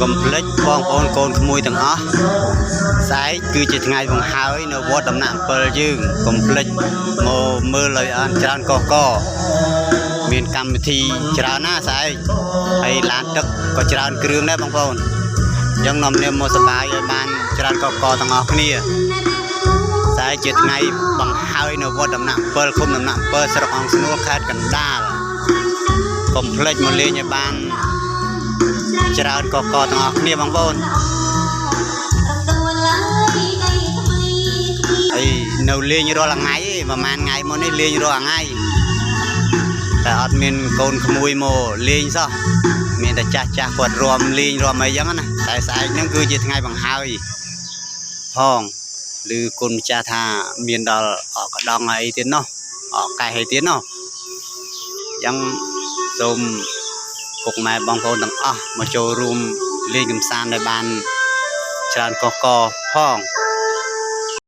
กុំភ្លេចបងប្អូនកូនក្មួយទាំងអស់ស្អែកគឺជាថ្ងៃបង្ហើយនៅវត្តដំណាក់7យើងកុំភ្លេចមកមើលឲ្យអានច្រើនកកមានកម្មវិធីច្រើនណាស្អែកហើយឡានទឹកក៏ច្រើនគ្រឿងដែរបងប្អូនអញ្ចឹងនាំគ្នាមកសប្បាយឲ្យបានច្រើនកកទាំងអស់គ្នាស្អែកជាថ្ងៃបង្ហើយនៅវត្តដំណាក់7ឃុំដំណាក់7ស្រុកអង្គស្នួលខេត្តកណ្ដាលកុំភ្លេចមកលេងឲ្យបានច្រើនកកទាំងអស់គ្នាបងប្អូនហើយនៅលេងរាល់ថ្ងៃប្រហែលថ្ងៃមកនេះលេងរាល់ថ្ងៃតែអត់មានកូនក្មួយមកលេងសោះមានតែចាស់គាត់រួមលេងរួមអីចឹងណាតែស្អែកហ្នឹងគឺជាថ្ងៃបង្ហើយផងឬគុណម្ចាស់ថាមានដល់អកដងអីទៀតនោះអកែអីទៀតនោះអញ្ចឹងសូមពុកម៉ែបងប្អូនទាំងអស់មកចូលរួមលេងកម្សាន្តឲ្យបានច្រើនកកផង